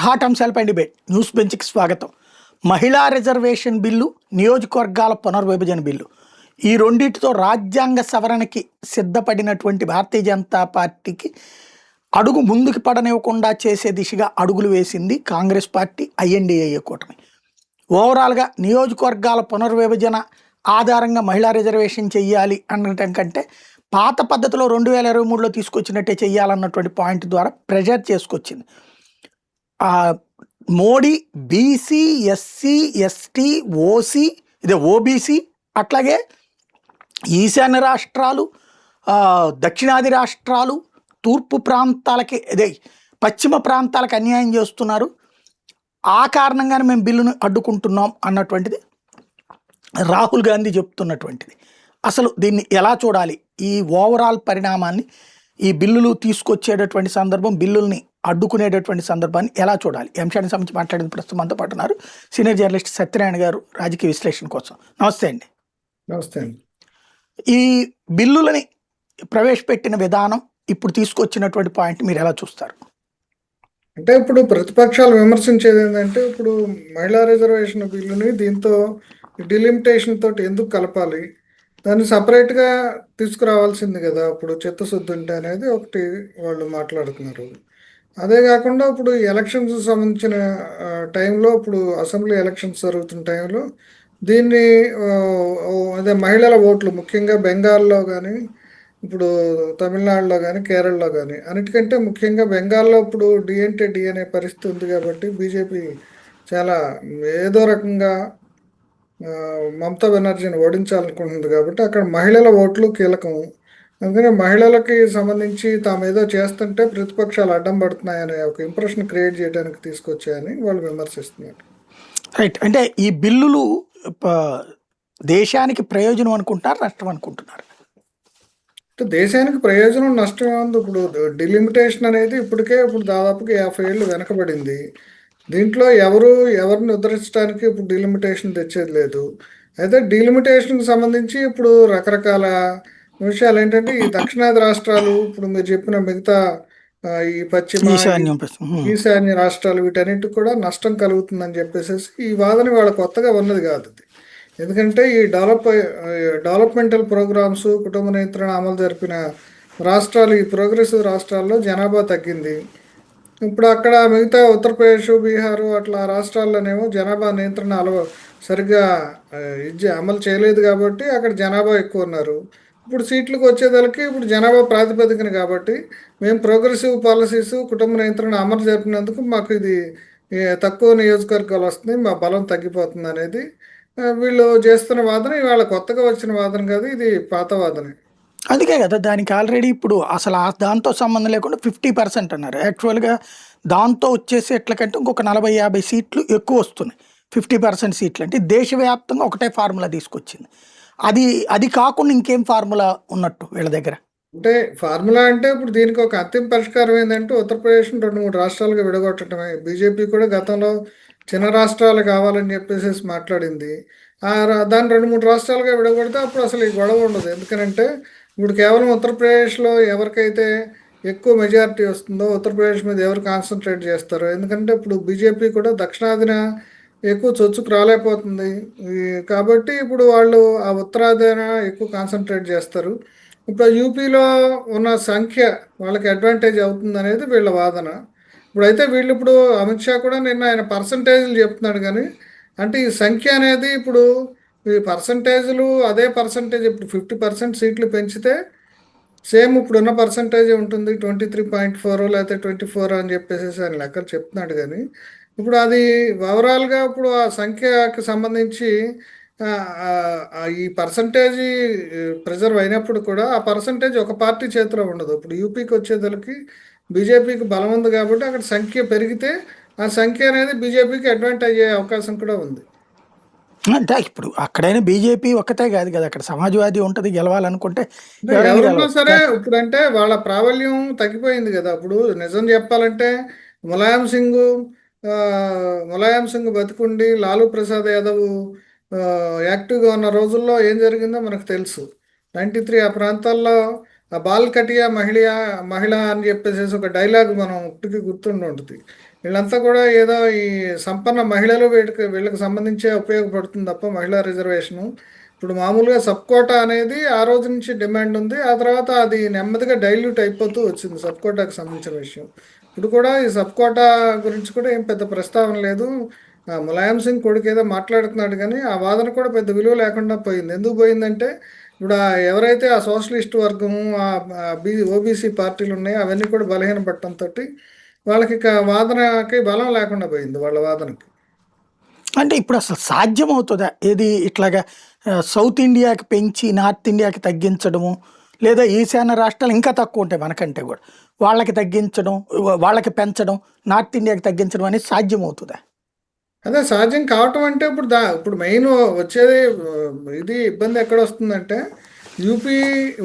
ఘాట్ అంశాలపై debate news బెంచ్కి స్వాగతం. మహిళా రిజర్వేషన్ బిల్లు, నియోజకవర్గాల పునర్విభజన బిల్లు, ఈ రెండింటితో రాజ్యాంగ సవరణకి సిద్ధపడినటువంటి భారతీయ జనతా పార్టీకి అడుగు ముందుకు పడనివ్వకుండా చేసే దిశగా అడుగులు వేసింది కాంగ్రెస్ పార్టీ, ఐఎన్డీఏ కూటమి. ఓవరాల్గా నియోజకవర్గాల పునర్విభజన ఆధారంగా మహిళా రిజర్వేషన్ చెయ్యాలి అనటం కంటే పాత పద్ధతిలో 2023లో తీసుకొచ్చినట్టే చెయ్యాలన్నటువంటి పాయింట్ ద్వారా ప్రెజర్ చేసుకొచ్చింది. Modi BC, SC, ST, OC, ఇదే ఓబీసీ, అట్లాగే ఈశాన్య రాష్ట్రాలు, దక్షిణాది రాష్ట్రాలు, తూర్పు ప్రాంతాలకి, అదే పశ్చిమ ప్రాంతాలకు అన్యాయం చేస్తున్నారు, ఆ కారణంగానే మేము బిల్లును అడ్డుకుంటున్నాం అన్నటువంటిది రాహుల్ గాంధీ చెప్తున్నటువంటిది. అసలు దీన్ని ఎలా చూడాలి, ఈ ఓవరాల్ పరిణామాన్ని, ఈ బిల్లులు తీసుకొచ్చేటటువంటి సందర్భం, బిల్లుల్ని అడ్డుకునేటటువంటి సందర్భాన్ని ఎలా చూడాలి, ఈ అంశానికి సంబంధించి మాట్లాడిన ప్రస్తుతం మనతో పాటు ఉన్నారు సీనియర్ జర్నలిస్ట్ సత్యనారాయణ గారు, రాజకీయ విశ్లేషణ కోసం. నమస్తే అండి. నమస్తే అండి. ఈ బిల్లులని ప్రవేశపెట్టిన విధానం, ఇప్పుడు తీసుకొచ్చినటువంటి పాయింట్ మీరు ఎలా చూస్తారు? అంటే ఇప్పుడు ప్రతిపక్షాలు విమర్శించేది ఏంటంటే, ఇప్పుడు మహిళా రిజర్వేషన్ బిల్లుని దీంతో డిలిమిటేషన్ తోటి ఎందుకు కలపాలి, దాన్ని సపరేట్గా తీసుకురావాల్సింది కదా, ఇప్పుడు చిత్తశుద్ధి ఉంటే అనేది ఒకటి వాళ్ళు మాట్లాడుతున్నారు. అదే కాకుండా ఇప్పుడు ఎలక్షన్స్ సంబంధించిన టైంలో, ఇప్పుడు అసెంబ్లీ ఎలక్షన్స్ జరుగుతున్న టైంలో దీన్ని అదే మహిళల ఓట్లు, ముఖ్యంగా బెంగాల్లో కానీ, ఇప్పుడు తమిళనాడులో కానీ, కేరళలో కానీ, అన్నిటికంటే ముఖ్యంగా బెంగాల్లో ఇప్పుడు డిఎన్టే డి అనే పరిస్థితి ఉంది కాబట్టి బీజేపీ చాలా ఏదో రకంగా మమతా బెనర్జీని ఓడించాలనుకుంటుంది కాబట్టి అక్కడ మహిళల ఓట్లు కీలకం. అందుకని మహిళలకి సంబంధించి తాము ఏదో చేస్తుంటే ప్రతిపక్షాలు అడ్డం పడుతున్నాయనే ఒక ఇంప్రెషన్ క్రియేట్ చేయడానికి తీసుకొచ్చాయని వాళ్ళు విమర్శిస్తున్నారు. రైట్. అంటే ఈ బిల్లులు దేశానికి ప్రయోజనం అనుకుంటారు, నష్టం అనుకుంటున్నారు? దేశానికి ప్రయోజనం, నష్టం ఉంది. ఇప్పుడు డిలిమిటేషన్ అనేది ఇప్పుడు దాదాపుగా 50 ఏళ్ళు వెనకబడింది. దీంట్లో ఎవరిని ఉద్ధరించడానికి ఇప్పుడు డిలిమిటేషన్ తెచ్చేది లేదు. అయితే డిలిమిటేషన్కి సంబంధించి ఇప్పుడు రకరకాల విషయాలు ఏంటంటే, ఈ దక్షిణాది రాష్ట్రాలు, ఇప్పుడు మీరు చెప్పిన మిగతా ఈ పశ్చిమ ఈశాన్య రాష్ట్రాలు, వీటన్నిటికి కూడా నష్టం కలుగుతుందని చెప్పేసి ఈ వాదన వాళ్ళ కొత్తగా ఉన్నది కాదు. ఎందుకంటే ఈ డెవలప్మెంటల్ ప్రోగ్రామ్స్, కుటుంబ నియంత్రణ అమలు జరిపిన రాష్ట్రాలు, ఈ ప్రోగ్రెసివ్ రాష్ట్రాల్లో జనాభా తగ్గింది. ఇప్పుడు అక్కడ మిగతా ఉత్తరప్రదేశ్, బీహారు అట్లా రాష్ట్రాల్లోనేమో జనాభా నియంత్రణ సరిగ్గా అమలు చేయలేదు కాబట్టి అక్కడ జనాభా ఎక్కువ ఉన్నారు. ఇప్పుడు సీట్లకు వచ్చేదానికి ఇప్పుడు జనాభా ప్రాతిపదికన కాబట్టి మేము ప్రోగ్రెసివ్ పాలసీస్, కుటుంబ నియంత్రణ అమలు జరిపినందుకు మాకు ఇది తక్కువ నియోజకవర్గాలు వస్తుంది, మా బలం తగ్గిపోతుంది అనేది వీళ్ళు చేస్తున్న వాదన. ఇవాళ కొత్తగా వచ్చిన వాదన కాదు, ఇది పాత వాదనే. అందుకే కదా దానికి ఆల్రెడీ ఇప్పుడు అసలు దాంతో సంబంధం లేకుండా 50% అన్నారు. యాక్చువల్గా దాంతో వచ్చేసి ఎట్లకంటే ఇంకొక 40-50 సీట్లు ఎక్కువ వస్తున్నాయి. 50% సీట్లు అంటే దేశవ్యాప్తంగా ఒకటే ఫార్ములా తీసుకొచ్చింది. అది కాకుండా ఇంకేం ఫార్ములా ఉన్నట్టు వీళ్ళ దగ్గర? అంటే ఫార్ములా అంటే ఇప్పుడు దీనికి ఒక అంతిమ పరిష్కారం ఏంటంటే, ఉత్తరప్రదేశ్ని 2-3 రాష్ట్రాలుగా విడగొట్టడమే. బీజేపీ కూడా గతంలో చిన్న రాష్ట్రాలు కావాలని చెప్పేసి మాట్లాడింది. దాన్ని 2-3 రాష్ట్రాలుగా విడగొడితే అప్పుడు అసలు ఈ గొడవ ఉండదు. ఎందుకనంటే ఇప్పుడు కేవలం ఉత్తరప్రదేశ్లో ఎవరికైతే ఎక్కువ మెజారిటీ వస్తుందో ఉత్తరప్రదేశ్ మీద ఎవరు కాన్సన్ట్రేట్ చేస్తారో, ఎందుకంటే ఇప్పుడు బీజేపీ కూడా దక్షిణాదిన ఎక్కువ చొచ్చుకు రాలేకపోతుంది కాబట్టి ఇప్పుడు వాళ్ళు ఆ ఉత్తరాదిన ఎక్కువ కాన్సన్ట్రేట్ చేస్తారు. ఇప్పుడు యూపీలో ఉన్న సంఖ్య వాళ్ళకి అడ్వాంటేజ్ అవుతుంది అనేది వీళ్ళ వాదన. ఇప్పుడైతే వీళ్ళు ఇప్పుడు అమిత్ షా కూడా నిన్న ఆయన పర్సంటేజ్లు చెప్తున్నాడు, కానీ అంటే ఈ సంఖ్య అనేది ఇప్పుడు ఈ పర్సంటేజ్లు అదే పర్సంటేజ్ ఇప్పుడు 50% సీట్లు పెంచితే సేమ్ ఇప్పుడున్న పర్సంటేజ్ ఉంటుంది, 23.4 లేకపోతే 24 అని చెప్పేసి ఆయన లెక్కలు చెప్తున్నాడు. కానీ ఇప్పుడు అది ఓవరాల్గా ఇప్పుడు ఆ సంఖ్యకి సంబంధించి ఈ పర్సంటేజ్ ప్రిజర్వ్ అయినప్పుడు కూడా ఆ పర్సంటేజ్ ఒక పార్టీ చేతిలో ఉండదు. ఇప్పుడు యూపీకి వచ్చేదలకి బీజేపీకి బలం ఉంది కాబట్టి అక్కడ సంఖ్య పెరిగితే ఆ సంఖ్య అనేది బీజేపీకి అడ్వాంటేజ్ అయ్యే అవకాశం కూడా ఉంది. అంటే ఇప్పుడు అక్కడైనా బీజేపీ ఒక్కటే కాదు కదా, అక్కడ సమాజ్వాదీ ఉంటుంది, గెలవాలనుకుంటే ఎవరున్నా సరే. ఇప్పుడంటే వాళ్ళ ప్రాబల్యం తగ్గిపోయింది కదా. ఇప్పుడు నిజం చెప్పాలంటే ములాయం సింగ్ బతికుండి లాలూ ప్రసాద్ యాదవ్ యాక్టివ్గా ఉన్న రోజుల్లో ఏం జరిగిందో మనకు తెలుసు. 93 ఆ ప్రాంతాల్లో బాల్ కటియా మహిళ అని చెప్పేసి ఒక డైలాగ్ మనం ఇప్పటికీ గుర్తుండి ఉంటుంది. వీళ్ళంతా కూడా ఏదో ఈ సంపన్న మహిళలు వీళ్ళకి సంబంధించే ఉపయోగపడుతుంది తప్ప మహిళా రిజర్వేషను ఇప్పుడు మామూలుగా సబ్ కోటా అనేది ఆ రోజు నుంచి డిమాండ్ ఉంది. ఆ తర్వాత అది నెమ్మదిగా డైల్యూట్ అయిపోతూ వచ్చింది సబ్ కోటాకి సంబంధించిన విషయం. ఇప్పుడు కూడా ఈ సబ్ కోటా గురించి కూడా ఏం పెద్ద ప్రస్తావన లేదు. ములాయం సింగ్ కొడుకు ఏదో మాట్లాడుతున్నాడు కానీ ఆ వాదన కూడా పెద్ద విలువ లేకుండా పోయింది. ఎందుకు పోయిందంటే ఇప్పుడు ఎవరైతే ఆ సోషలిస్ట్ వర్గము ఓబీసీ పార్టీలు ఉన్నాయో అవన్నీ కూడా బలహీనపడటంతో వాళ్ళకి ఇక వాదనకి బలం లేకుండా పోయింది వాళ్ళ వాదనకి. అంటే ఇప్పుడు అసలు సాధ్యమవుతుందా ఏది ఇట్లాగా సౌత్ ఇండియాకి పెంచి నార్త్ ఇండియాకి తగ్గించడము, లేదా ఈశాన్య రాష్ట్రాలు ఇంకా తక్కువ ఉంటాయి మనకంటే కూడా, వాళ్ళకి తగ్గించడం, వాళ్ళకి పెంచడం, నార్త్ ఇండియాకి తగ్గించడం అనేది సాధ్యమవుతుందా? అదే సాధ్యం కావటం అంటే ఇప్పుడు మెయిన్ వచ్చేది ఇది ఇబ్బంది ఎక్కడ వస్తుందంటే యూపీ,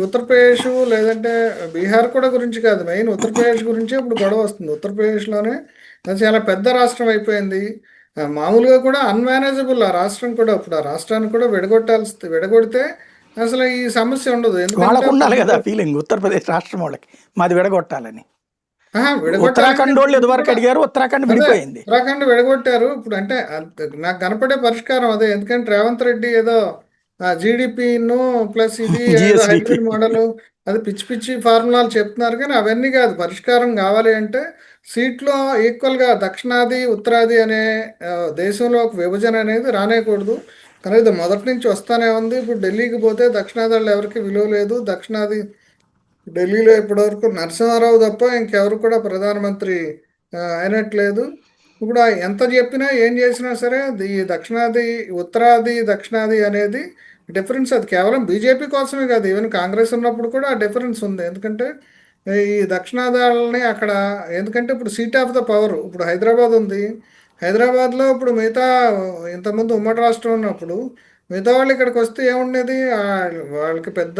ఉత్తరప్రదేశ్ లేదంటే బీహార్ కూడా గురించి కాదు, మెయిన్ ఉత్తరప్రదేశ్ గురించే ఇప్పుడు గొడవ వస్తుంది. ఉత్తరప్రదేశ్లోనే అది చాలా పెద్ద రాష్ట్రం అయిపోయింది. మామూలుగా కూడా అన్మేనేజబుల్ ఆ రాష్ట్రం కూడా. ఇప్పుడు ఆ రాష్ట్రాన్ని కూడా విడగొడితే అసలు ఈ సమస్య ఉండదు. ఎందుకంటే వాళ్ళకు ఉండాలి కదా ఫీలింగ్, ఉత్తరప్రదేశ్ రాష్ట్రం వాళ్ళకి మాది విడగొట్టాలని. విడగొట్టాలని ఉత్తరాఖండ్ వాళ్ళు ఇదివరకు అడిగారు, ఉత్తరాఖండ్ అదే విడిపోయింది. ఉత్తరాఖండ్ విడగొట్టారు. ఇప్పుడు అంటే నాకు కనపడే పరిష్కారం అదే. ఎందుకంటే రేవంత్ రెడ్డి ఏదో జీడిపిను ప్లస్ ఇది ఏదో జిఎస్డిపి. హైబ్రిడ్ మోడల్ అది పిచ్చి పిచ్చి ఫార్ములాలు చెప్తున్నారు కానీ అవన్నీ కాదు. పరిష్కారం కావాలి అంటే సీట్లో ఈక్వల్గా దక్షిణాది ఉత్తరాది అనే దేశంలో ఒక విభజన అనేది రానేకూడదు. కానీ ఇది మొదటి నుంచి వస్తానే ఉంది. ఇప్పుడు ఢిల్లీకి పోతే దక్షిణాది వాళ్ళు ఎవరికి విలువ లేదు. దక్షిణాది ఢిల్లీలో ఇప్పటివరకు నరసింహారావు తప్ప ఇంకెవరు కూడా ప్రధానమంత్రి అయినట్లేదు. ఇప్పుడు ఎంత చెప్పినా ఏం చేసినా సరే ఈ దక్షిణాది ఉత్తరాది దక్షిణాది అనేది డిఫరెన్స్ అది కేవలం బీజేపీ కోసమే కాదు, ఈవెన్ కాంగ్రెస్ ఉన్నప్పుడు కూడా ఆ డిఫరెన్స్ ఉంది. ఎందుకంటే ఈ దక్షిణాదాలని అక్కడ, ఎందుకంటే ఇప్పుడు సీట్ ఆఫ్ ద పవర్ ఇప్పుడు హైదరాబాద్ ఉంది. హైదరాబాద్లో ఇప్పుడు మిగతా ఇంతకుముందు ఉమ్మడి రాష్ట్రం ఉన్నప్పుడు మిగతా వాళ్ళు ఇక్కడికి వస్తే ఏముండేది, వాళ్ళకి పెద్ద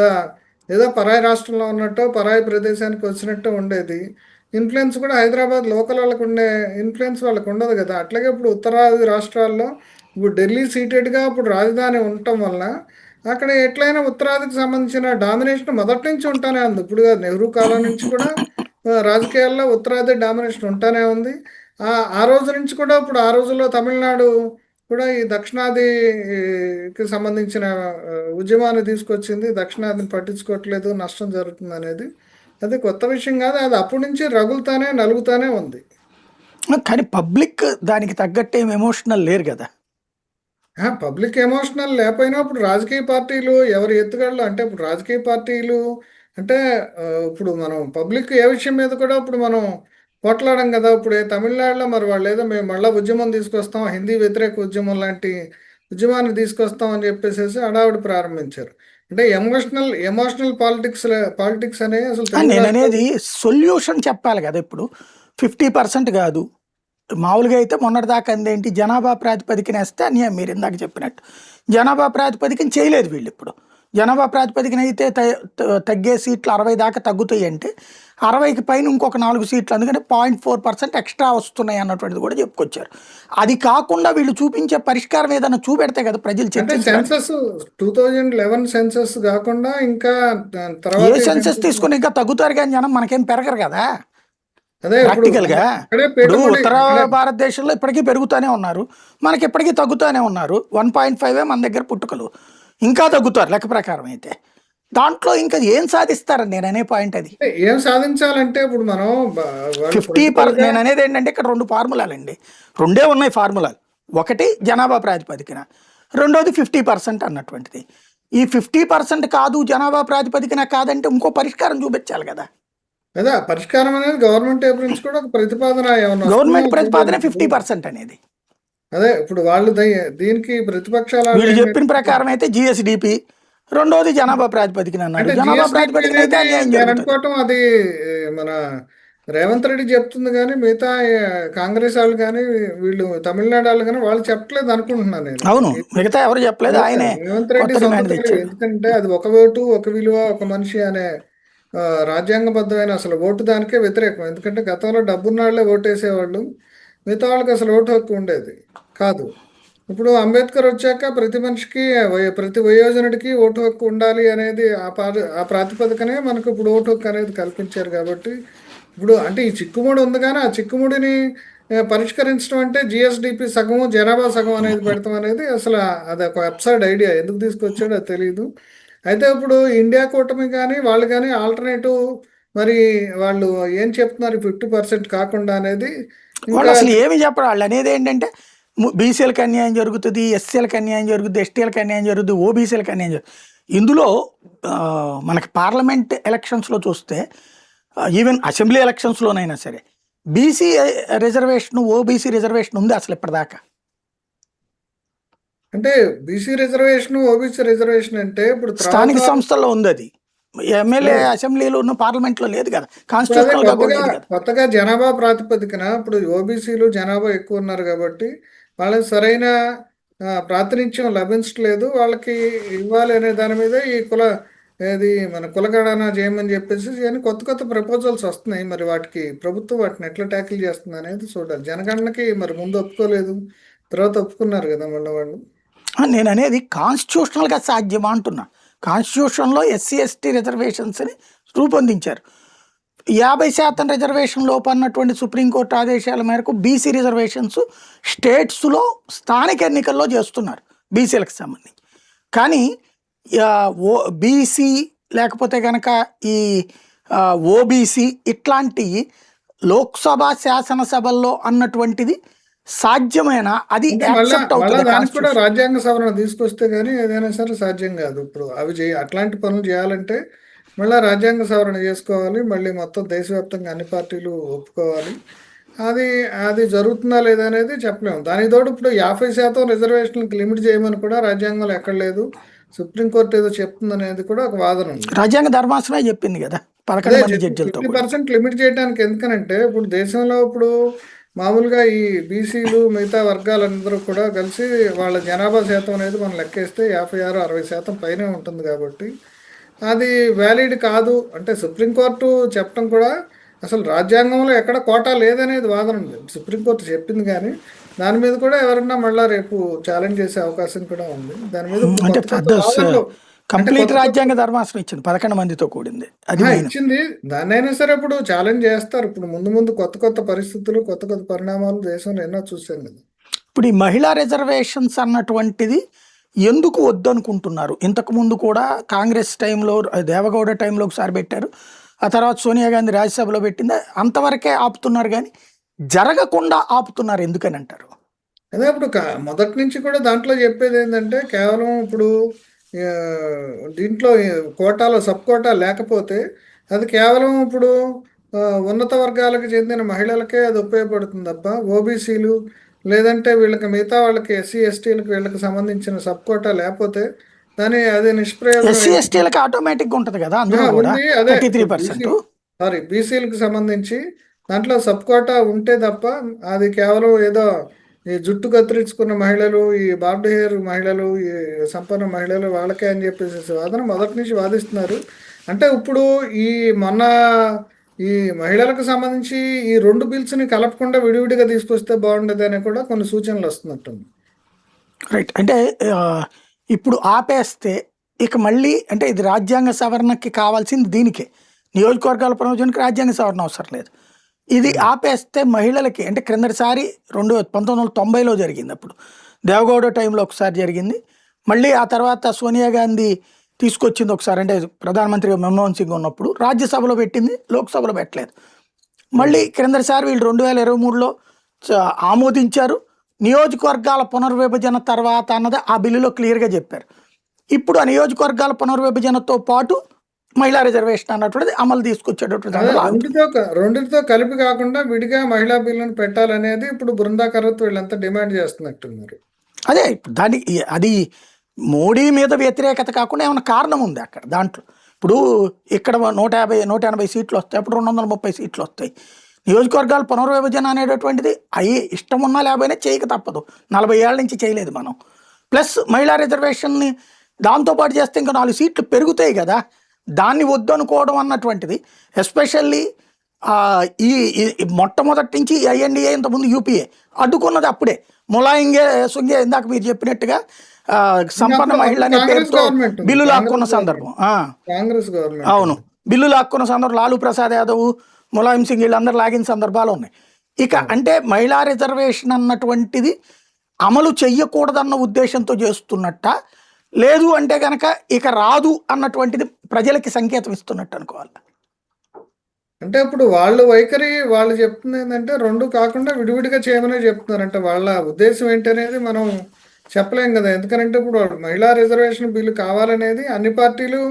ఏదో పరాయి రాష్ట్రంలో ఉన్నట్టు పరాయి ప్రదేశానికి వచ్చినట్టు ఉండేది. ఇన్ఫ్లుయెన్స్ కూడా హైదరాబాద్ లోకల్ వాళ్ళకు ఉండే ఇన్ఫ్లుయెన్స్ వాళ్ళకు ఉండదు కదా. అట్లాగే ఇప్పుడు ఉత్తరాది రాష్ట్రాల్లో ఇప్పుడు ఢిల్లీ సీటెడ్గా ఇప్పుడు రాజధాని ఉండటం వల్ల అక్కడ ఎట్లయినా ఉత్తరాదికి సంబంధించిన డామినేషన్ మొదటి నుంచి ఉంటానే ఉంది. ఇప్పుడు కాదు, నెహ్రూ కాలం నుంచి కూడా రాజకీయాల్లో ఉత్తరాది డామినేషన్ ఉంటానే ఉంది. ఆ రోజు నుంచి కూడా ఇప్పుడు ఆ రోజుల్లో తమిళనాడు కూడా ఈ దక్షిణాదికి సంబంధించిన ఉద్యమాన్ని తీసుకొచ్చింది. దక్షిణాదిని పట్టించుకోవట్లేదు, నష్టం జరుగుతుంది అనేది అది కొత్త విషయం కాదు. అది అప్పటి నుంచి రగులుతానే నలుగుతానే ఉంది. కానీ పబ్లిక్ దానికి తగ్గట్టు ఏం ఎమోషనల్ లేరు కదా. పబ్లిక్ ఎమోషనల్ లేకపోయినా ఇప్పుడు రాజకీయ పార్టీలు ఎవరి ఎత్తుగడలు అంటే ఇప్పుడు రాజకీయ పార్టీలు అంటే ఇప్పుడు మనం పబ్లిక్ ఏ విషయం మీద కూడా ఇప్పుడు మనం పోట్లాడం కదా. ఇప్పుడు తమిళనాడులో మరి వాళ్ళు ఏదో మేము మళ్ళీ ఉద్యమం తీసుకొస్తాం, హిందీ వ్యతిరేక ఉద్యమం లాంటి ఉద్యమాన్ని తీసుకొస్తాం అని చెప్పేసి హడావుడి ప్రారంభించారు. అంటే ఎమోషనల్ పాలిటిక్స్ అనేవి అసలు తెలుగు నేను రాష్ట్రాలు అనేది సొల్యూషన్ చెప్పాలి కదా. ఇప్పుడు 50% కాదు, మామూలుగా అయితే మొన్నటిదాకా అందేంటి జనాభా ప్రాతిపదికన వేస్తే అన్యాయం. మీరు ఇందాక చెప్పినట్టు జనాభా ప్రాతిపదికన చేయలేదు వీళ్ళు. ఇప్పుడు జనాభా ప్రాతిపదికన అయితే తగ్గే సీట్లు 60 దాకా తగ్గుతాయి అంటే 60కి పైన ఇంకొక 4 సీట్లు, అందుకని 0.4% ఎక్స్ట్రా వస్తున్నాయి అన్నటువంటిది కూడా చెప్పుకొచ్చారు. అది కాకుండా వీళ్ళు చూపించే పరిష్కారం ఏదైనా చూపెడితే కదా ప్రజలు అంటే చర్చించడానికి. సెన్సస్ 2011 సెన్సస్ కాకుండా ఇంకా ఏ తర్వాత సెన్సెస్ తీసుకుని ఇంకా తగ్గుతారు కానీ జనం మనకేం పెరగరు కదా అదే ఇప్పుడు ప్రాక్టికల్ గా. అక్కడే ఇప్పుడు పెట్టుబడి ఉత్తర అక్కడే భారతదేశంలో ఇప్పటికీ పెరుగుతూనే ఉన్నారు, మనకి ఇప్పటికీ తగ్గుతూనే ఉన్నారు. 1.5 మన దగ్గర పుట్టుకలు, ఇంకా తగ్గుతారు లెక్క ప్రకారం అయితే. దాంట్లో ఇంకా ఏం సాధిస్తారని నేను అనే పాయింట్ అది. ఏం సాధించాలంటే ఇప్పుడు మనం వాళ్ళు 50%. నేను అనేది ఏంటంటే ఇక్కడ 2 ఫార్ములాలండి, 2 ఉన్నాయి ఫార్ములాలు. ఒకటి జనాభా ప్రాతిపదికన, రెండోది 50% అన్నటువంటిది. ఈ 50% కాదు జనాభా ప్రాతిపదికన కాదంటే ఇంకో పరిష్కారం చూపించాలి కదా. అదే పరిష్కారం అనేది గవర్నమెంట్ వైపు నుంచి కూడా ఒక ప్రతిపాదన ఏమన్నా గవర్నమెంట్ ప్రతిపాదన 50% అనేది. అదే ఇప్పుడు వాళ్ళు దీనికి ప్రతిపక్షాలు వీళ్ళు చెప్పిన ప్రకారం అయితే జిఎస్డిపి, రెండోది జనాభా ప్రాతిపదికన అన్నారు. అంటే జనాభా జిఎస్డిపి ప్రాతిపదికన అయితే అనేది అన్యాయం నేను జరుగుతుంది. అనుకోవటం అది మన రేవంత్ రెడ్డి చెప్తుంది కానీ మిగతా కాంగ్రెస్ వాళ్ళు కానీ వీళ్ళు తమిళనాడు వాళ్ళు కానీ వాళ్ళు చెప్పట్లేదు అనుకుంటున్నాను నేను. అవును, మిగతా ఎవరు చెప్పలేదు, ఆయనే రేవంత్ రెడ్డి కొత్త సొంత డిమాండ్ తెలివి. తెచ్చాడు. ఎందుకంటే అది ఒక ఓటు ఒక విలువ ఒక మనిషి అనే రాజ్యాంగబద్ధమైన అసలు ఓటు దానికే వ్యతిరేకం. ఎందుకంటే గతంలో డబ్బున్న వాళ్ళే ఓటేసేవాళ్ళు, మిగతా వాళ్ళకి అసలు ఓటు హక్కు ఉండేది కాదు. ఇప్పుడు అంబేద్కర్ వచ్చాక ప్రతి మనిషికి ప్రతి వయోజనుడికి ఓటు హక్కు ఉండాలి అనేది ఆ ప్రాతిపదికనే మనకు ఇప్పుడు ఓటు హక్కు అనేది కల్పించారు. కాబట్టి ఇప్పుడు అంటే ఈ చిక్కుముడి ఉంది కానీ ఆ చిక్కుముడిని పరిష్కరించడం అంటే జిఎస్డిపి సగము జనాభా సగం అనేది పెడతాం అనేది అసలు అది ఒక అబ్సర్డ్ ఐడియా. ఎందుకు తీసుకొచ్చాడో అది తెలియదు. అయితే ఇప్పుడు ఇండియా కూటమి కానీ వాళ్ళు కానీ ఆల్టర్నేటివ్ మరి వాళ్ళు ఏం చెప్తున్నారు 50% కాకుండా అనేది వాళ్ళు ఇంకా అసలు ఏమి చెప్పరు. వాళ్ళు అనేది ఏంటంటే బీసీలకు అన్యాయం జరుగుతుంది, ఎస్సీలకు అన్యాయం జరుగుతుంది, ఎస్టీలకు అన్యాయం జరుగుతుంది, ఓబీసీలకు అన్యాయం జరుగుతుంది. ఇందులో మనకి పార్లమెంట్ ఎలక్షన్స్లో చూస్తే ఈవెన్ అసెంబ్లీ ఎలక్షన్స్లోనైనా సరే బీసీ రిజర్వేషన్, ఓబీసీ రిజర్వేషన్ ఉంది అసలు ఇప్పటిదాకా. అంటే బీసీ రిజర్వేషన్ ఓబీసీ రిజర్వేషన్ అంటే ఇప్పుడు స్థానిక సంస్థల్లో ఉంది అది. ఎమ్మెల్యే అసెంబ్లీలో పార్లమెంట్లో లేదు కదా, కాన్స్టిట్యూషనల్ గా కూడా లేదు కదా. కొత్తగా జనాభా ప్రాతిపదికన ఇప్పుడు ఓబీసీలు జనాభా ఎక్కువ ఉన్నారు కాబట్టి వాళ్ళకి సరైన ప్రాతినిధ్యం లభించట్లేదు. వాళ్ళకి ఇవ్వాలి అనే దాని మీద ఈ ఏది మన కులగణన చేయమని చెప్పేసి అని కొత్త కొత్త ప్రపోజల్స్ వస్తున్నాయి. మరి వాటికి ప్రభుత్వం వాటిని ఎట్లా ట్యాకిల్ చేస్తుంది అనేది చూడాలి. జనగణనకి మరి ముందు ఒప్పుకోలేదు, తర్వాత ఒప్పుకున్నారు కదా మళ్ళీ వాళ్ళు. నేను అనేది కాన్స్టిట్యూషనల్గా సాధ్యమా అంటున్నా. కాన్స్టిట్యూషన్లో ఎస్సీ ఎస్టీ రిజర్వేషన్స్ని రూపొందించారు. 50% రిజర్వేషన్ లోపు అన్నటువంటి సుప్రీంకోర్టు ఆదేశాల మేరకు బీసీ రిజర్వేషన్స్ స్టేట్స్లో స్థానిక ఎన్నికల్లో చేస్తున్నారు బీసీలకు సంబంధించి. కానీ బీసీ లేకపోతే కనుక ఈ ఓబీసీ ఇట్లాంటి లోక్సభ శాసనసభల్లో అన్నటువంటిది సాధ్యమేనా? అది యాక్సెప్ట్ అవుతుంది? దానికి కూడా రాజ్యాంగ సవరణ తీసుకొస్తే గానీ ఏదైనా సరే సాధ్యం కాదు. ఇప్పుడు అవి అట్లాంటి పనులు చేయాలంటే మళ్ళీ రాజ్యాంగ సవరణ చేసుకోవాలి, మళ్ళీ మొత్తం దేశవ్యాప్తంగా అన్ని పార్టీలు ఒప్పుకోవాలి. అది అది జరుగుతుందా లేదా అనేది చెప్పలేము. దానికి తోడు ఇప్పుడు 50% రిజర్వేషన్కి లిమిట్ చేయమని కూడా రాజ్యాంగంలో ఎక్కడ లేదు. సుప్రీంకోర్టు ఏదో చెప్తుంది అనేది కూడా ఒక వాదన ఉంది. రాజ్యాంగ ధర్మాసనమే చెప్పింది కదా 11 మంది జడ్జిలతో. 50% లిమిట్ చేయడానికి ఎందుకనంటే ఇప్పుడు దేశంలో ఇప్పుడు మామూలుగా ఈ బీసీలు మిగతా వర్గాలందరూ కూడా కలిసి వాళ్ళ జనాభా శాతం అనేది మనం లెక్కేస్తే 56-60% పైనే ఉంటుంది కాబట్టి అది వ్యాలిడ్ కాదు. అంటే సుప్రీంకోర్టు చెప్పడం కూడా అసలు రాజ్యాంగంలో ఎక్కడ కోటా లేదనేది వాదన ఉంది. సుప్రీంకోర్టు చెప్పింది కానీ దాని మీద కూడా ఎవరన్నా మళ్ళీ రేపు ఛాలెంజ్ చేసే అవకాశం కూడా ఉంది. దాని మీద కంప్లీట్ రాజ్యాంగ ధర్మాసనం ఇచ్చింది 11 మందితో కూడింది, అది ఇచ్చింది. దాన్నైనా సరే ఇప్పుడు ఛాలెంజ్ చేస్తారు. ఇప్పుడు ముందు ముందు కొత్త కొత్త పరిస్థితులు, కొత్త కొత్త పరిణామాలు దేశంలో ఎన్నో చూసాం కదా. ఇప్పుడు ఈ మహిళా రిజర్వేషన్స్ అన్నటువంటిది ఎందుకు వద్దనుకుంటున్నారు? ఇంతకుముందు కూడా కాంగ్రెస్ టైంలో, దేవగౌడ టైంలో ఒకసారి పెట్టారు, ఆ తర్వాత సోనియా గాంధీ రాజ్యసభలో పెట్టింది, అంతవరకే ఆపుతున్నారు. కానీ జరగకుండా ఆపుతున్నారు ఎందుకని అంటారు? అదే ఇప్పుడు మొదటి నుంచి కూడా దాంట్లో చెప్పేది ఏంటంటే కేవలం ఇప్పుడు దీంట్లో కోటాలో సబ్ కోటా లేకపోతే అది కేవలం ఇప్పుడు ఉన్నత వర్గాలకు చెందిన మహిళలకే అది ఉపయోగపడుతుంది తప్ప ఓబీసీలు లేదంటే వీళ్ళకి మిగతా వాళ్ళకి ఎస్సీ ఎస్టీలకు వీళ్ళకి సంబంధించిన సబ్ కోటా లేకపోతే దాని అది నిష్ప్రయోజనం. ఎస్సీ ఎస్టీలకు ఆటోమేటిక్గా ఉంటుంది కదా, అదే 33%. సారీ, బీసీలకు సంబంధించి దాంట్లో సబ్ కోటా ఉంటే తప్ప అది కేవలం ఏదో ఈ జుట్టు కత్తిరించుకున్న మహిళలు, ఈ బార్డ్ హెయిర్ మహిళలు, ఈ సంపన్న మహిళలు వాళ్ళకే అని చెప్పేసి వాదన మొదటి నుంచి వాదిస్తున్నారు. అంటే ఇప్పుడు మొన్న ఈ మహిళలకు సంబంధించి ఈ 2 బిల్స్ని కలపకుండా విడివిడిగా తీసుకొస్తే బాగుండేది అని కూడా కొన్ని సూచనలు వస్తున్నట్టుంది. రైట్. అంటే ఇప్పుడు ఆపేస్తే ఇక మళ్ళీ అంటే ఇది రాజ్యాంగ సవరణకి కావాల్సింది దీనికే, నియోజకవర్గాల ప్రయోజనానికి రాజ్యాంగ సవరణ అవసరం లేదు. ఇది ఆపేస్తే మహిళలకి అంటే క్రిందటిసారి 1990లో జరిగింది, అప్పుడు దేవగౌడ టైంలో ఒకసారి జరిగింది, మళ్ళీ ఆ తర్వాత సోనియా గాంధీ తీసుకొచ్చింది ఒకసారి, అంటే ప్రధానమంత్రిగా మన్మోహన్ సింగ్ ఉన్నప్పుడు రాజ్యసభలో పెట్టింది, లోక్సభలో పెట్టలేదు. మళ్ళీ క్రిందటిసారి వీళ్ళు 2023లో ఆమోదించారు. నియోజకవర్గాల పునర్విభజన తర్వాత అన్నది ఆ బిల్లులో క్లియర్గా చెప్పారు. ఇప్పుడు ఆ నియోజకవర్గాల పునర్విభజనతో పాటు మహిళా రిజర్వేషన్ అన్నటువంటిది అమలు తీసుకొచ్చేటటువంటి రెండింటితో కలిపి కాకుండా విడిగా మహిళా బిల్లును పెట్టాలనేది ఇప్పుడు బృందాకరత్ వీళ్ళంతా డిమాండ్ చేస్తున్నట్టున్నారు. అదే దానికి అది మోడీ మీద వ్యతిరేకత కాకుండా ఏమైనా కారణం ఉంది అక్కడ దాంట్లో. ఇప్పుడు ఇక్కడ 180-180 సీట్లు వస్తాయి, అప్పుడు 230 సీట్లు వస్తాయి. నియోజకవర్గాల పునర్విభజన అనేటటువంటిది ఇష్టం ఉన్నా లేకపోయినా చేయక తప్పదు, 40 ఏళ్ళ నుంచి చేయలేదు మనం. ప్లస్ మహిళా రిజర్వేషన్ని దాంతోపాటు చేస్తే ఇంకా 4 సీట్లు పెరుగుతాయి కదా, దాన్ని వద్దనుకోవడం అన్నటువంటిది. ఎస్పెషల్లీ ఈ మొట్టమొదటి నుంచి ఐఎన్డీఏ, ఇంతకుముందు యూపీఏ అడ్డుకున్నది అప్పుడే. ములాయంగే సుంగే ఇందాక మీరు చెప్పినట్టుగా సంపన్న మహిళ అనే పేరుతో బిల్లు లాక్కున్న సందర్భం, అవును, బిల్లు లాక్కున్న సందర్భం లాలూ ప్రసాద్ యాదవ్, ములాయం సింగ్ వీళ్ళందరూ లాగిన సందర్భాలు ఉన్నాయి. ఇక అంటే మహిళా రిజర్వేషన్ అన్నటువంటిది అమలు చెయ్యకూడదన్న ఉద్దేశంతో చేస్తున్నట్ట, లేదు అంటే గనక ఇక రాదు అన్నటువంటిది ప్రజలకి సంకేతం ఇస్తున్నట్టు అనుకోవాలి. అంటే ఇప్పుడు వాళ్ళ వైఖరి వాళ్ళు చెప్తుంది ఏంటంటే రెండు కాకుండా విడివిడిగా చేయమనే చెప్తున్నారు. అంటే వాళ్ళ ఉద్దేశం ఏంటనేది మనం చెప్పలేం కదా. ఎందుకంటే ఇప్పుడు మహిళా రిజర్వేషన్ బిల్లు కావాలనేది అన్ని పార్టీలు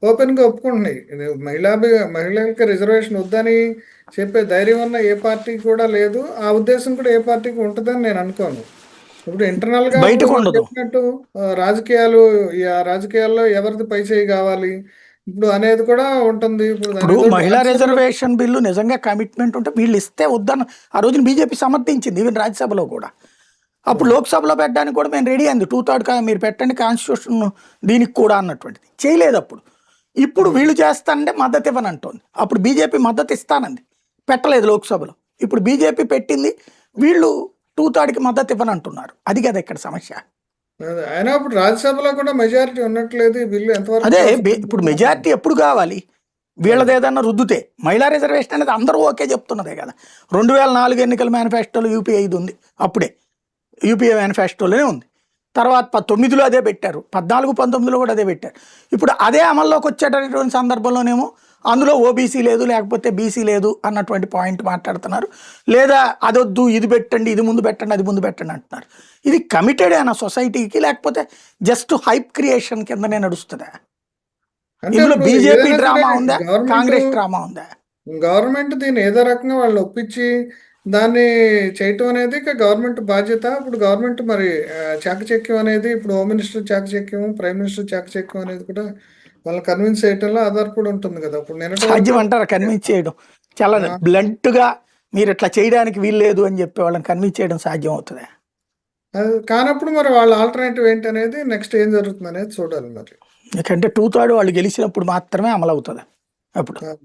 ఓపెన్గా ఒప్పుకుంటున్నాయి. ఇది మహిళలకి రిజర్వేషన్ వద్దని చెప్పే ధైర్యం ఉన్న ఏ పార్టీ కూడా లేదు. ఆ ఉద్దేశం కూడా ఏ పార్టీకి ఉంటుందని నేను అనుకోను. ఇప్పుడు ఇంటర్నల్గా ఇప్పుడు బయటకు మనం ఉండదు. చెప్పినట్టు రాజకీయాలు, ఆ రాజకీయాల్లో ఎవరిది పై చేయి కావాలి ఇప్పుడు అనేది కూడా ఉంటుంది. ఇప్పుడు ఇప్పుడు దాని మహిళా రాజ్యసభలో రిజర్వేషన్ బిల్లు నిజంగా కమిట్మెంట్ ఉంటే వీళ్ళు ఇస్తే వద్దన్న ఆ రోజున బీజేపీ సమర్థించింది, ఈవెన్ రాజ్యసభలో కూడా. అప్పుడు లోక్సభలో పెట్టడానికి కూడా మేము రెడీ అంది, 2/3 మీరు పెట్టండి కాన్స్టిట్యూషన్ దీనికి కూడా అన్నటువంటిది చేయలేదు అప్పుడు. ఇప్పుడు వీళ్ళు చేస్తానంటే మద్దతు ఇవ్వనంటోంది. అప్పుడు బీజేపీ మద్దతు ఇస్తానంది, పెట్టలేదు లోక్సభలో. ఇప్పుడు బీజేపీ పెట్టింది, వీళ్ళు 2/3 మద్దతు ఇవ్వనంటున్నారు. అది కదా ఇక్కడ సమస్య. అయినా ఇప్పుడు రాజ్యసభలో కూడా మెజారిటీ ఉన్నట్లేదు. ఈ బిల్లు ఎంతవరకు అదే ప్రాసెస్ ఇప్పుడు మెజారిటీ ఎప్పుడు కావాలి, వీళ్ళది ఏదన్నా రుద్దుతే. మహిళా రిజర్వేషన్ అనేది అందరూ ఓకే చెప్తున్నదే కదా. 2004 ఎన్నికల మేనిఫెస్టోలో యూపీఐ ఇది ఉంది, అప్పుడే యూపీఏ మేనిఫెస్టోలోనే ఉంది. తర్వాత 19లో అదే పెట్టారు, 14, 19లో కూడా అదే పెట్టారు. ఇప్పుడు అదే అమల్లోకి వచ్చేటటువంటి సందర్భంలోనేమో అందులో ఓబీసీ లేదు, లేకపోతే బీసీ లేదు అన్నటువంటి పాయింట్ మాట్లాడుతున్నారు. లేదా అదొద్దు, ఇది పెట్టండి, ఇది ముందు పెట్టండి, అది ముందు పెట్టండి అంటున్నారు. ఇది కమిటెడ్ అయినా సొసైటీకి, లేకపోతే జస్ట్ హైప్ క్రియేషన్ కిందనే నడుస్తుందా? అంటే ఇందులో ఇప్పుడు బీజేపీ ఏదైనా సరే డ్రామా ఉందా, కాంగ్రెస్ గవర్నమెంట్ డ్రామా ఉందా? గవర్నమెంట్ దీన్ని ఏదో రకంగా వాళ్ళు ఒప్పించి దాన్ని చేయటం అనేది ఇక గవర్నమెంట్ బాధ్యత. ఇప్పుడు గవర్నమెంట్ మరి చాకచక్యం అనేది, ఇప్పుడు హోమ్ మినిస్టర్ చాకచక్యం, ప్రైమ్ మినిస్టర్ చాకచక్యం అనేది కూడా వాళ్ళని కన్విన్స్ చేయటంలో ఆధారపడి ఉంటుంది కదా. ఇప్పుడు నిన్నటి వరకు సాధ్యం అంటారా కన్విన్స్ చేయడం? చాలా ఆ, బ్లంట్గా మీరు ఇట్లా చేయడానికి వీల్లేదు అని చెప్పి వాళ్ళని కన్విన్స్ చేయడం సాధ్యం అవుతుందా? అది కానప్పుడు మరి వాళ్ళ ఆల్టర్నేటివ్ ఏంటి అనేది నెక్స్ట్ ఏం జరుగుతుంది అనేది చూడాలి మరి. ఎందుకంటే 2/3 వాళ్ళు గెలిచినప్పుడు మాత్రమే అమలు అవుతుంది. అప్పుడు ఆ,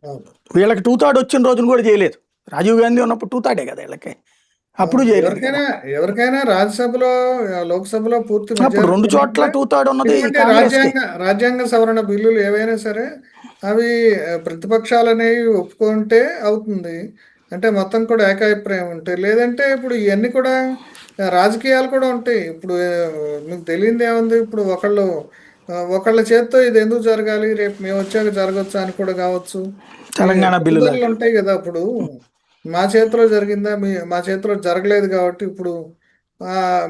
అవును. వీళ్ళకి 2/3 వచ్చిన రోజున కూడా చేయలేదు. రాజీవ్ గాంధీ ఉన్నప్పుడు 2/3 కదా వీళ్ళకి, అప్పుడు చేయలేదు కదా. ఎవరికైనా ఎవరికైనా రాజ్యసభలో లోక్సభలో పూర్తి అప్పుడు మెజారిటీ 2 చోట్ల ఉన్నప్పుడే. 2/3 ఉన్నది ఎందుకంటే కాంగ్రెస్కి. రాజ్యాంగ సవరణ బిల్లులు ఏవైనా సరే అవి ప్రతిపక్షాలు అనేవి ఒప్పుకుంటే అవుతుంది. అంటే మొత్తం కూడా ఏకాభిప్రాయం ఉంటాయి. లేదంటే ఇప్పుడు ఇవన్నీ కూడా రాజకీయాలు కూడా ఉంటాయి. ఇప్పుడు మీకు తెలియంది ఏముంది, ఇప్పుడు ఒకళ్ళ చేత్తో ఇది ఎందుకు జరగాలి, రేపు మేము వచ్చాక జరగచ్చు అని కూడా కావచ్చు. ఈ తెలంగాణ బిల్లు పట్టుదలలు లాగా. ఉంటాయి కదా. ఇప్పుడు మా చేతిలో జరిగిందా, మా చేతిలో జరగలేదు కాబట్టి ఇప్పుడు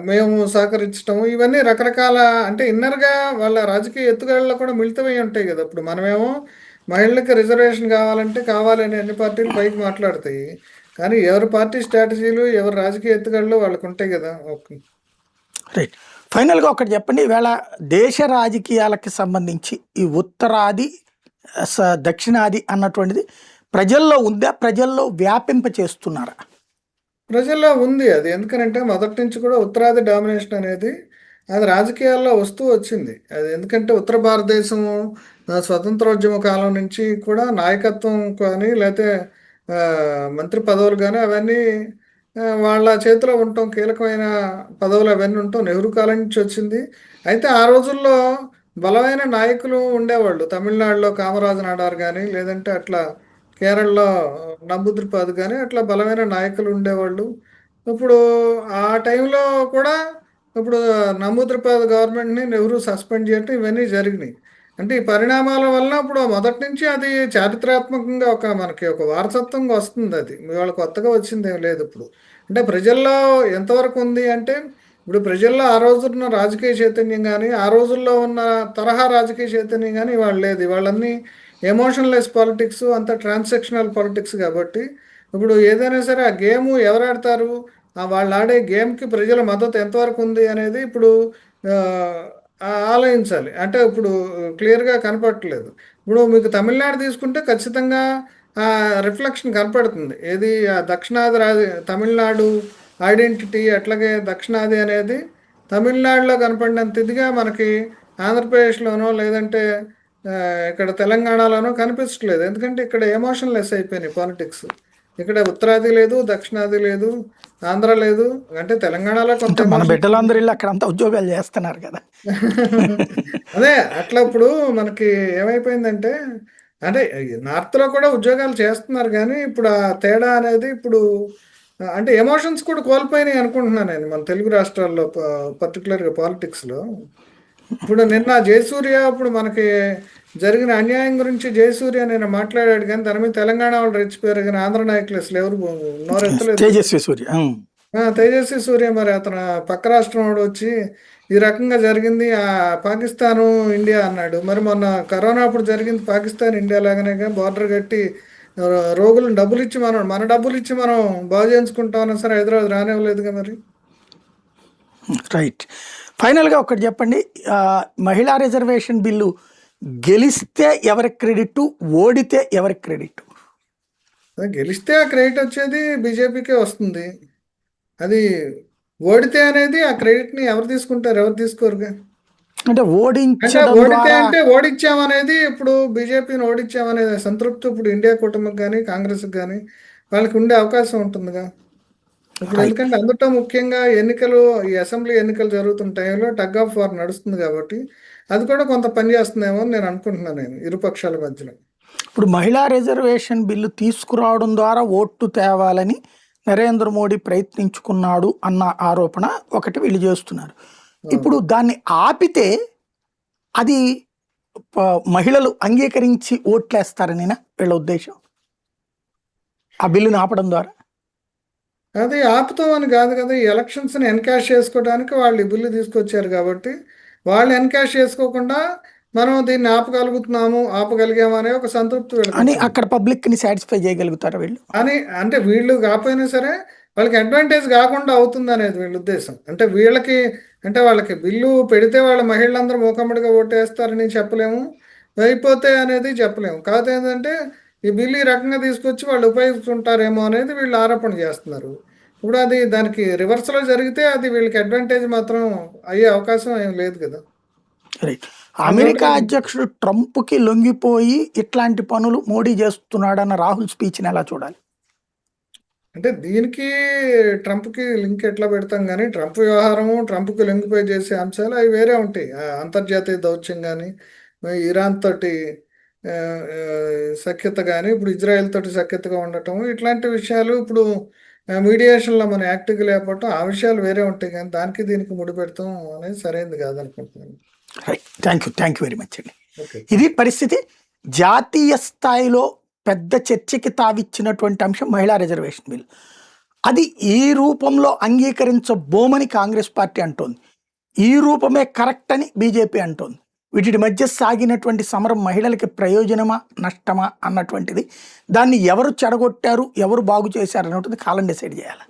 మేము సహకరించటము ఇవన్నీ రకరకాల, అంటే ఇన్నర్గా వాళ్ళ రాజకీయ ఎత్తుగడలో కూడా మిళితమై ఉంటాయి కదా. ఇప్పుడు మనమేమో మహిళలకు రిజర్వేషన్ కావాలంటే కావాలని అన్ని పార్టీలు పైకి మాట్లాడతాయి. కానీ ఎవరి పార్టీ స్ట్రాటజీలు, ఎవరి రాజకీయ ఎత్తుగడలు వాళ్ళకు ఉంటాయి కదా. ఓకే. రైట్. ఫైనల్గా ఒకటి చెప్పండి, ఈవేళ దేశ రాజకీయాలకి సంబంధించి ఈ ఉత్తరాది దక్షిణాది అన్నటువంటిది ప్రజల్లో ఉందా, ప్రజల్లో వ్యాపింప చేస్తున్నారా? ప్రజల్లో ఉంది అది. ఎందుకనంటే మొదటి నుంచి కూడా ఉత్తరాది డామినేషన్ అనేది అది రాజకీయాల్లో వస్తూ వచ్చింది. అది ఎందుకంటే ఉత్తర భారతదేశం స్వతంత్రోద్యమ కాలం నుంచి కూడా నాయకత్వం కానీ లేకపోతే మంత్రి పదవులు కానీ అవన్నీ వాళ్ళ చేతిలో ఉండటం, కీలకమైన పదవులు అవన్నీ ఉండటం నెహ్రూ కాలం నుంచి వచ్చింది. అయితే ఆ రోజుల్లో బలమైన నాయకులు ఉండేవాళ్ళు. తమిళనాడులో కామరాజు నాడార్ కానీ, లేదంటే అట్లా కేరళలో నంబూద్రిపాద్ కానీ అట్లా బలమైన నాయకులు ఉండేవాళ్ళు. ఇప్పుడు ఆ టైంలో కూడా ఇప్పుడు నంబూద్రిపాద్ గవర్నమెంట్ని నెహ్రూ సస్పెండ్ చేయటం ఇవన్నీ జరిగినాయి. అంటే ఈ పరిణామాల వల్ల ఇప్పుడు మొదటి నుంచి అది చారిత్రాత్మకంగా మనకి ఒక వారసత్వంగా వస్తుంది. అది ఇవాళ కొత్తగా వచ్చింది ఏం లేదు ఇప్పుడు. అంటే ప్రజల్లో ఎంతవరకు ఉంది అంటే ఇప్పుడు ప్రజల్లో ఆ రోజున్న రాజకీయ చైతన్యం కానీ, ఆ రోజుల్లో ఉన్న తరహా రాజకీయ చైతన్యం కానీ ఇవాళ లేదు. ఇవాళన్నీ ఎమోషన్లెస్ పాలిటిక్స్, అంత ట్రాన్సాక్షనల్ పాలిటిక్స్ కాబట్టి ఇప్పుడు ఏదైనా సరే ఆ గేమ్ ఎవరు ఆడతారు, వాళ్ళు ఆడే గేమ్కి ప్రజల మద్దతు ఎంతవరకు ఉంది అనేది ఇప్పుడు ఆ, ఆలోచించాలి. అంటే ఇప్పుడు క్లియర్గా కనపడట్లేదు. ఇప్పుడు మీకు తమిళనాడు తీసుకుంటే ఖచ్చితంగా రిఫ్లెక్షన్ కనపడుతుంది. ఏది దక్షిణాది తమిళనాడు ఐడెంటిటీ అట్లాగే దక్షిణాది అనేది తమిళనాడులో కనపడినంత ఇదిగా మనకి ఆంధ్రప్రదేశ్లోనో లేదంటే ఆ, ఇక్కడ తెలంగాణలోనో కనిపించట్లేదు. ఎందుకంటే ఇక్కడ ఎమోషన్ లెస్ అయిపోయినాయి పాలిటిక్స్. ఇక్కడ ఉత్తరాది లేదు, దక్షిణాది లేదు, ఆంధ్ర లేదు. అంటే తెలంగాణలో కొంత అంటే మన ఎమోషన్ బిడ్డలందరూ వెళ్ళి అక్కడ అంతా ఉద్యోగాలు చేస్తున్నారు కదా. అదే అట్లా ఇప్పుడు మనకి ఏమైపోయిందంటే అంటే నార్త్‌లో కూడా ఉద్యోగాలు చేస్తున్నారు గానీ, ఇప్పుడు ఆ తేడా అనేది ఇప్పుడు అంటే ఎమోషన్స్ కూడా కోల్పోయినాయి అనుకుంటున్నాను నేను. మన తెలుగు రాష్ట్రాల్లో పర్టిక్యులర్‌గా పాలిటిక్స్‌లో. ఇప్పుడు నిన్న జయసూర్య ఇప్పుడు మనకి జరిగిన అన్యాయం గురించి జయసూర్య నిన్న మాట్లాడాడు గానీ, దాని మీద తెలంగాణ వాళ్ళు రెచ్చిపోయారు గానీ, ఆంధ్ర నాయకులు అసలు ఎవరు నోరెత్తలేదు కదా! తేజస్వి సూర్య. తేజస్వి సూర్య మరి అతను పక్క రాష్ట్రం వాడొచ్చి, ఈ రకంగా జరిగింది పాకిస్తాను, ఇండియా అన్నాడు. మరి మొన్న కరోనా అప్పుడు జరిగింది పాకిస్తాన్, ఇండియా లాగానేగా బోర్డర్ కట్టి రోగులను డబ్బులిచ్చి మన డబ్బులిచ్చి మనం బాగు చేయించుకుంటామన్నా సరే హైదరాబాద్ రానివ్వలేదుగా మరి. రైట్. ఫైనల్గా ఒకటి చెప్పండి, మహిళా రిజర్వేషన్ బిల్లు గెలిస్తే ఎవరి క్రెడిట్, ఓడితే ఎవరి క్రెడిట్? అదే గెలిస్తే ఆ క్రెడిట్ వచ్చేది బీజేపీకే వస్తుంది. అది ఓడితే అనేది ఆ క్రెడిట్‌ని ఎవరు తీసుకుంటారు? ఎవరు తీసుకోరుగా. అంటే అంటే ఓడించడం ఓడితే ద్వారా. అంటే ఓడించామనేది ఇప్పుడు బీజేపీని ఓడించామనే సంతృప్తి ఇప్పుడు ఇండియా కూటమికి గానీ, కాంగ్రెస్‌కి గానీ వాళ్ళకి ఉండే అవకాశం ఉంటుందిగా. ఇప్పుడు రైట్. ఎందుకంటే అందులో ముఖ్యంగా ఎన్నికలు, ఈ అసెంబ్లీ ఎన్నికలు జరుగుతున్న టైంలో టగ్ ఆఫ్ వార్ నడుస్తుంది కాబట్టి, అది కూడా కొంత పని చేస్తుందేమో అని నేను అనుకుంటున్నాను ఇరు పక్షాల మధ్యలో. ఇప్పుడు మహిళా రిజర్వేషన్ బిల్లు తీసుకురావడం ద్వారా ఓట్లు తేవాలని నరేంద్ర మోడీ ప్రయత్నించుకున్నాడు అన్న ఆరోపణ ఒకటి వీళ్ళు చేస్తున్నారు. అవును. ఇప్పుడు దాన్ని ఆపితే అది మహిళలు అంగీకరించి ఓట్లేస్తారనేనా వీళ్ళ ఉద్దేశం, ఆ బిల్లుని ఆపడం ద్వారా? అది ఆపుతామని కాదు కదా! ఈ ఎలక్షన్స్‌ని ఎన్‌కాష్ చేసుకోవడానికి వాళ్ళు ఈ బిల్లు తీసుకొచ్చారు కాబట్టి, వాళ్ళు ఎన్‌కాష్ చేసుకోకుండా మనం దీన్ని ఆపగలుగుతున్నాము, ఆపగలిగాము అనే ఒక సంతృప్తి అని వీళ్ళకుంటుంది. అక్కడ పబ్లిక్ని సాటిస్ఫై చేయగలుగుతారా వీళ్ళు? అని అంటే వీళ్ళు కాకపోయినా సరే వాళ్ళకి అడ్వాంటేజ్ కాకుండా అవుతుందనేది వీళ్ళ ఉద్దేశం. అంటే వీళ్ళకి అంటే వాళ్ళకి బిల్లు పెడితే వాళ్ళ మహిళలందరూ మూకుమ్మడిగా ఓటేస్తారని చెప్పలేము. అయిపోతే అనేది చెప్పలేము. కాకపోతే ఏంటంటే ఈ బిల్లు ఈ రకంగా తీసుకొచ్చి వాళ్ళు ఉపయోగించుకుంటారేమో అనేది వీళ్ళు ఆరోపణ చేస్తున్నారు. ఇప్పుడు అది దానికి రివర్స్‌లో జరిగితే అది వీళ్ళకి అడ్వాంటేజ్ మాత్రం అయ్యే అవకాశం ఏం లేదు కదా! రైట్. అందువల్ల అమెరికా అధ్యక్షుడు ట్రంప్కి లొంగిపోయి ఇట్లాంటి పనులు మోడీ చేస్తున్నాడన్న రాహుల్ స్పీచ్ని ఎలా చూడాలి? అంటే దీనికి ట్రంప్‌కి లింక్ ఎట్లా పెడతాం గానీ, ట్రంప్ వ్యవహారము, ట్రంప్‌కి లొంగిపోయి చేసే అంశాలు అవి వేరే ఉంటాయి. అంతర్జాతీయ దౌత్యం గానీ, ఇరాన్ తోటి సఖ్యత గానీ, ఇప్పుడు ఇజ్రాయెల్ తోటి సఖ్యతగా ఉండటం, ఇట్లాంటి విషయాలు ఇప్పుడు మీడియేషన్‌లో మనం యాక్టివ్‌గా లేకపోవటం, ఆ విషయాలు వేరే ఉంటాయి గానీ, దానికి దీనికి ముడిపెడతాం అనేది సరైంది కాదనుకుంటున్నాను. Right. Thank you very much అండి. ఓకే. ఇది పరిస్థితి. జాతీయ స్థాయిలో పెద్ద చర్చకి తావిచ్చినటువంటి అంశం మహిళా రిజర్వేషన్ బిల్. అది ఈ రూపంలో అంగీకరించబోమని కాంగ్రెస్ పార్టీ అంటోంది. ఈ రూపమే కరెక్ట్ అని బీజేపీ అంటోంది. వీటి మధ్య సాగినటువంటి సమరం మహిళలకి ప్రయోజనమా, నష్టమా అన్నటువంటిది, దాన్ని ఎవరు చెడగొట్టారు, ఎవరు బాగు చేశారు అన్నటువంటిది కాలం డిసైడ్ చేయాలి.